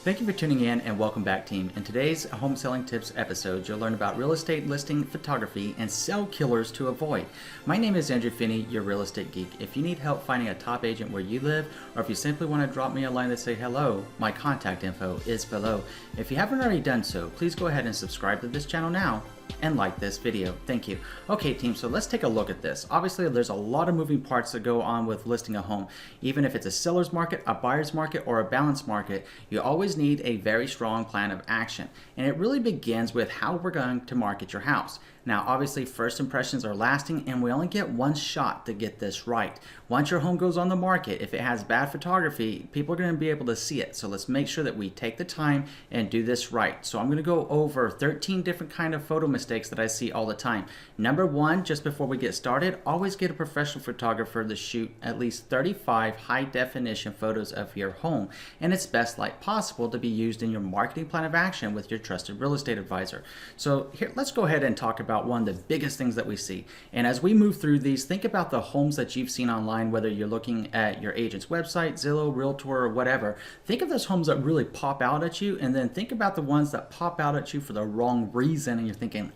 Thank you for tuning in and welcome back, team. In today's home selling tips episode, you'll learn about real estate listing photography and sell killers to avoid. My name is Andrew Finney, your real estate geek. If you need help finding a top agent where you live, or if you simply want to drop me a line to say hello, my contact info is below. If you haven't already done so, please go ahead and subscribe to this channel now and like this video. Thank you. Okay, team, so let's take a look at this. Obviously, there's a lot of moving parts that go on with listing a home. Even if it's a seller's market, a buyer's market, or a balanced market, you always need a very strong plan of action. And it really begins with how we're going to market your house. Now, obviously, first impressions are lasting, and we only get one shot to get this right. Once your home goes on the market, if it has bad photography, people are going to be able to see it. So let's make sure that we take the time and do this right. So I'm going to go over 13 different kind of photo mistakes that I see all the time. Number one, just before we get started, always get a professional photographer to shoot at least 35 high definition photos of your home, and its best light possible to be used in your marketing plan of action with your trusted real estate advisor. So here, let's go ahead and talk about one of the biggest things that we see. And as we move through these, think about the homes that you've seen online, whether you're looking at your agent's website, Zillow, Realtor, or whatever. Think of those homes that really pop out at you, and then think about the ones that pop out at you for the wrong reason, and you're thinking,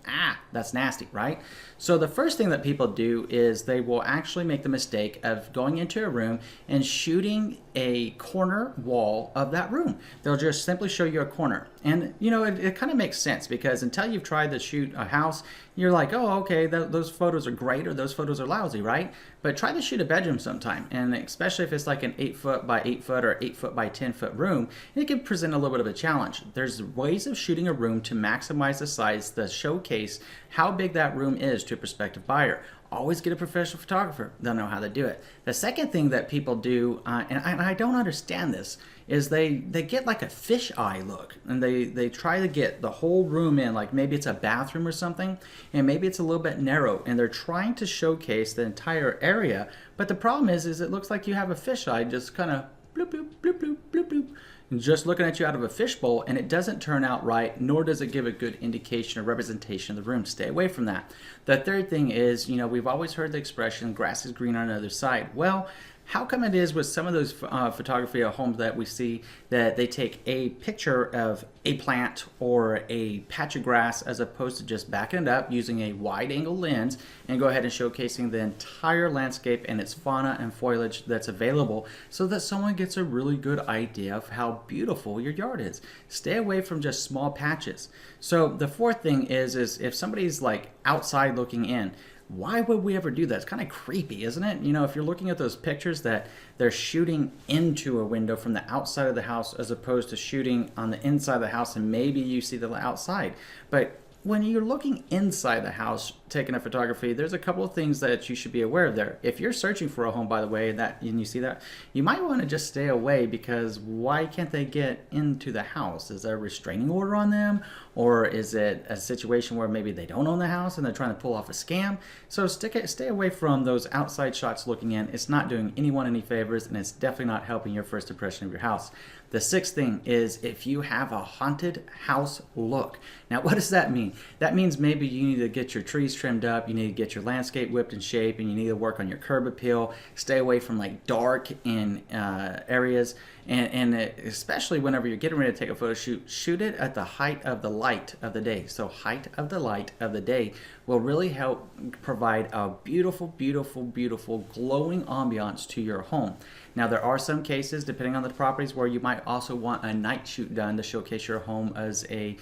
that's nasty, right? So the first thing that people do is they will actually make the mistake of going into a room and shooting a corner wall of that room. They'll just simply show you a corner. And you know, it kind of makes sense, because until you've tried to shoot a house, you're like, oh, okay, those photos are great, or those photos are lousy, right? But try to shoot a bedroom sometime, and especially if it's like an 8 foot by 8 foot or 8 foot by 10 foot room, it can present a little bit of a challenge. There's ways of shooting a room to maximize the size, to showcase how big that room is to a prospective buyer. Always get a professional photographer. They'll know how to do it. The second thing that people do, and I don't understand this, is they get like a fisheye look, and they try to get the whole room in, like maybe it's a bathroom or something, and maybe it's a little bit narrow, and they're trying to showcase the entire area. But the problem is it looks like you have a fisheye just kind of bloop, bloop, bloop, bloop, bloop, bloop, just looking at you out of a fishbowl, and it doesn't turn out right, nor does it give a good indication or representation of the room. Stay away from that. The third thing is, we've always heard the expression, grass is green on the other side. Well, how come it is with some of those photography of homes that we see that they take a picture of a plant or a patch of grass as opposed to just backing it up using a wide angle lens and go ahead and showcasing the entire landscape and its fauna and foliage that's available, so that someone gets a really good idea of how beautiful your yard is. Stay away from just small patches. So the fourth thing is if somebody's like outside looking in, why would we ever do that? It's kind of creepy, isn't it? If you're looking at those pictures that they're shooting into a window from the outside of the house as opposed to shooting on the inside of the house, and maybe you see the outside. But when you're looking inside the house taking a photography, there's a couple of things that you should be aware of there. If you're searching for a home, by the way, and you see that, you might want to just stay away, because why can't they get into the house? Is there a restraining order on them? Or is it a situation where maybe they don't own the house and they're trying to pull off a scam? So stay away from those outside shots looking in. It's not doing anyone any favors, and it's definitely not helping your first impression of your house. The sixth thing is if you have a haunted house look. Now, what does that mean? That means maybe you need to get your trees trimmed up, you need to get your landscape whipped in shape, and you need to work on your curb appeal. Stay away from like dark in areas, and especially whenever you're getting ready to take a photo shoot, shoot it at the height of the light of the day. So height of the light of the day will really help provide a beautiful, beautiful, beautiful glowing ambiance to your home. Now, there are some cases, depending on the properties, where you might also want a night shoot done to showcase your home as a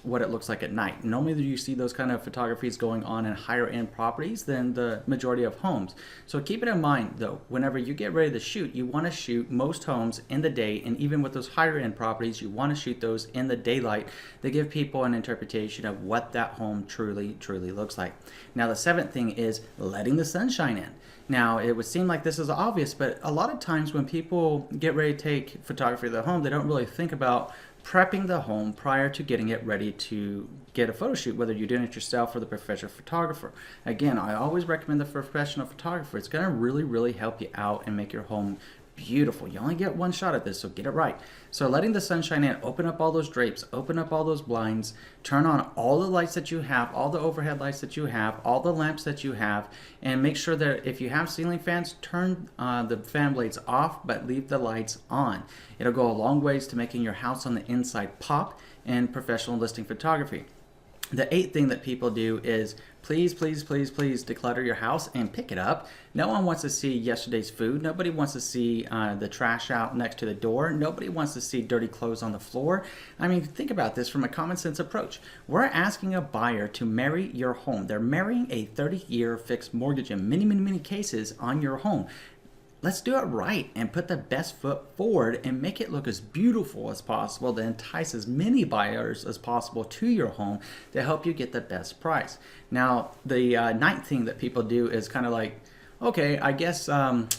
what it looks like at night. Normally you see those kind of photographies going on in higher end properties than the majority of homes. So keep it in mind though, whenever you get ready to shoot, you want to shoot most homes in the day, and even with those higher end properties, you want to shoot those in the daylight to give people an interpretation of what that home truly looks like. Now, the seventh thing is letting the sunshine in. Now, it would seem like this is obvious, but a lot of times when people get ready to take photography of their home, they don't really think about prepping the home prior to getting it ready to get a photo shoot, whether you're doing it yourself or the professional photographer. Again, I always recommend the professional photographer. It's going to really help you out and make your home beautiful. You only get one shot at this, so get it right. So letting the sunshine in, open up all those drapes, open up all those blinds, turn on all the lights that you have, all the overhead lights that you have, all the lamps that you have, and make sure that if you have ceiling fans, turn the fan blades off, but leave the lights on. It'll go a long ways to making your house on the inside pop in professional listing photography. The 8th thing that people do is please declutter your house and pick it up. No one wants to see yesterday's food. Nobody wants to see the trash out next to the door. Nobody wants to see dirty clothes on the floor. I mean, think about this from a common sense approach. We're asking a buyer to marry your home. They're marrying a 30-year fixed mortgage in many cases on your home. Let's do it right and put the best foot forward and make it look as beautiful as possible to entice as many buyers as possible to your home to help you get the best price. Now, the 9th thing that people do is kind of like, okay, I guess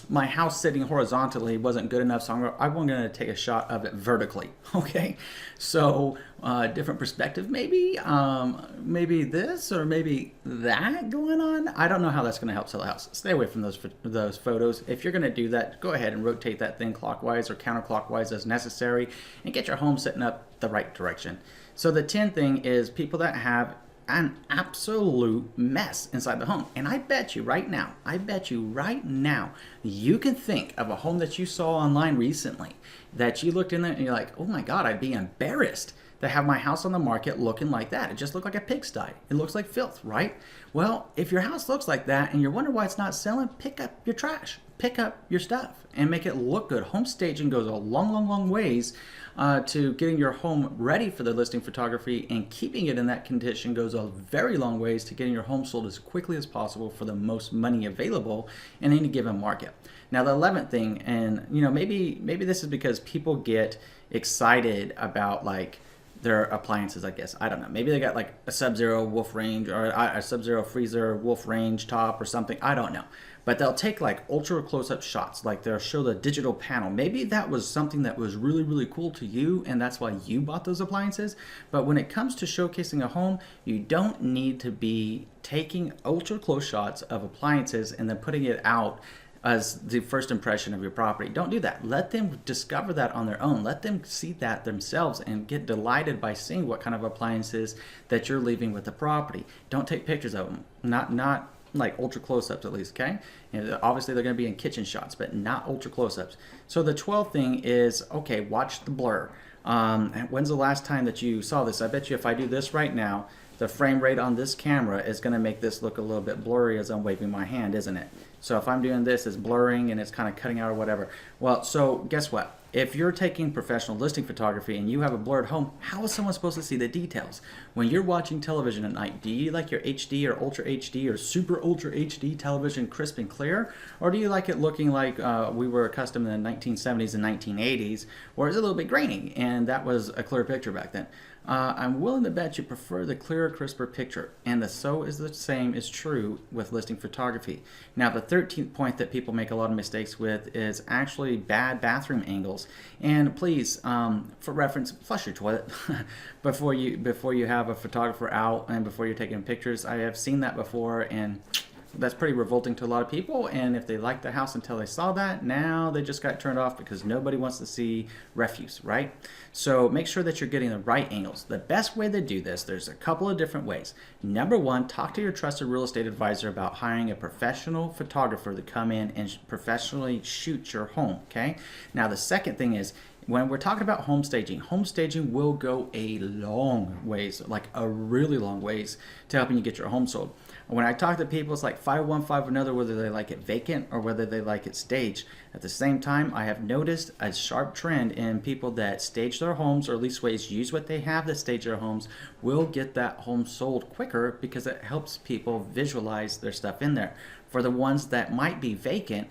my house sitting horizontally wasn't good enough, so I'm going to take a shot of it vertically. Okay, so different perspective, maybe this or maybe that going on. I don't know how that's going to help sell a house. Stay away from those photos. If you're going to do that, go ahead and rotate that thing clockwise or counterclockwise as necessary, and get your home sitting up the right direction. So the 10th thing is people that have an absolute mess inside the home. And I bet you right now, you can think of a home that you saw online recently that you looked in there and you're like, oh my God, I'd be embarrassed to have my house on the market looking like that. It just looked like a pigsty. It looks like filth, right? Well, if your house looks like that and you're wondering why it's not selling, pick up your trash, pick up your stuff and make it look good. Home staging goes a long ways to getting your home ready for the listing photography, and keeping it in that condition goes a very long ways to getting your home sold as quickly as possible for the most money available in any given market. Now, the 11th thing, and maybe this is because people get excited about like their appliances, I guess. I don't know. Maybe they got like a Sub-Zero wolf range or a Sub-Zero freezer wolf range top or something. I don't know. But they'll take like ultra close-up shots, like they'll show the digital panel. Maybe that was something that was really cool to you, and that's why you bought those appliances. But when it comes to showcasing a home, you don't need to be taking ultra close shots of appliances and then putting it out as the first impression of your property. Don't do that. Let them discover that on their own. Let them see that themselves and get delighted by seeing what kind of appliances that you're leaving with the property. Don't take pictures of them. Not like ultra close-ups at least, okay? And obviously they're going to be in kitchen shots, but not ultra close-ups. So the 12th thing is, okay, watch the blur. When's the last time that you saw this? I bet you if I do this right now, the frame rate on this camera is going to make this look a little bit blurry as I'm waving my hand, isn't it? So if I'm doing this, it's blurring and it's kind of cutting out or whatever. Well, so guess what? If you're taking professional listing photography and you have a blurred home, how is someone supposed to see the details? When you're watching television at night, do you like your HD or Ultra HD or Super Ultra HD television crisp and clear? Or do you like it looking like we were accustomed in the 1970s and 1980s, where it's a little bit grainy and that was a clear picture back then? I'm willing to bet you prefer the clearer, crisper picture, and the same is true with listing photography. Now, the 13th point that people make a lot of mistakes with is actually bad bathroom angles. And please, for reference, flush your toilet before you have a photographer out and before you're taking pictures. I have seen that before, and that's pretty revolting to a lot of people. And if they liked the house until they saw that, now they just got turned off because nobody wants to see refuse, right? So make sure that you're getting the right angles. The best way to do this, there's a couple of different ways. Number one, talk to your trusted real estate advisor about hiring a professional photographer to come in and professionally shoot your home, okay? Now, the second thing is, when we're talking about home staging will go a long ways, like a really long ways, to helping you get your home sold. When I talk to people, it's like 5-1-5 another, whether they like it vacant or whether they like it staged. At the same time, I have noticed a sharp trend in people that stage their homes, or at least ways use what they have to stage their homes, will get that home sold quicker because it helps people visualize their stuff in there. For the ones that might be vacant,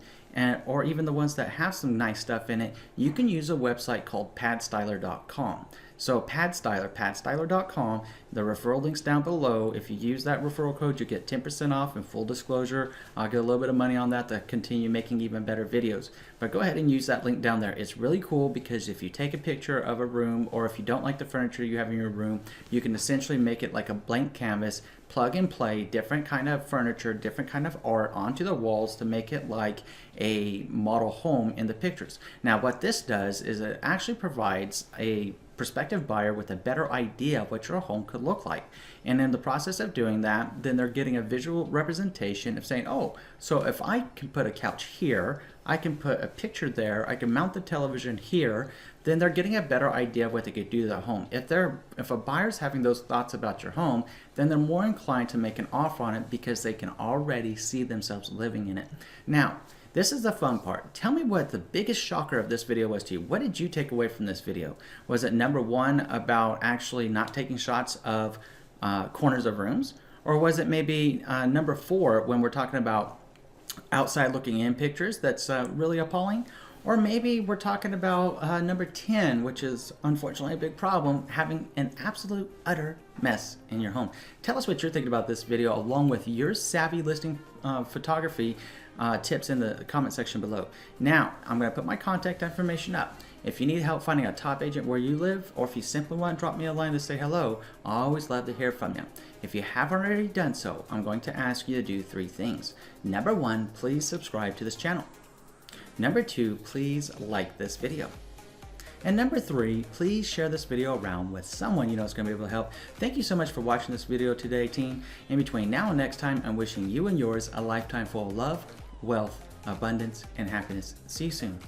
or even the ones that have some nice stuff in it, you can use a website called padstyler.com. So padstyler.com, the referral link's down below. If you use that referral code, you get 10% off. And full disclosure, I'll get a little bit of money on that to continue making even better videos. But go ahead and use that link down there. It's really cool because if you take a picture of a room, or if you don't like the furniture you have in your room, you can essentially make it like a blank canvas, plug and play different kind of furniture, different kind of art onto the walls to make it like a model home in the pictures. Now what this does is it actually provides a prospective buyer with a better idea of what your home could look like. And in the process of doing that, then they're getting a visual representation of saying, oh, so if I can put a couch here, I can put a picture there, I can mount the television here, then they're getting a better idea of what they could do to their home. If a buyer's having those thoughts about your home, then they're more inclined to make an offer on it because they can already see themselves living in it. Now, this is the fun part. Tell me what the biggest shocker of this video was to you. What did you take away from this video? Was it number one about actually not taking shots of corners of rooms? Or was it maybe number 4 when we're talking about outside looking in pictures that's really appalling? Or maybe we're talking about number 10, which is unfortunately a big problem, having an absolute utter mess in your home. Tell us what you're thinking about this video along with your savvy listing photography tips in the comment section below. Now, I'm going to put my contact information up. If you need help finding a top agent where you live, or if you simply want to drop me a line to say hello, I always love to hear from you. If you haven't already done so, I'm going to ask you to do 3 things. Number 1, please subscribe to this channel. Number 2, please like this video. And number 3, please share this video around with someone you know is going to be able to help. Thank you so much for watching this video today, team. In between now and next time, I'm wishing you and yours a lifetime full of love, wealth, abundance, and happiness. See you soon.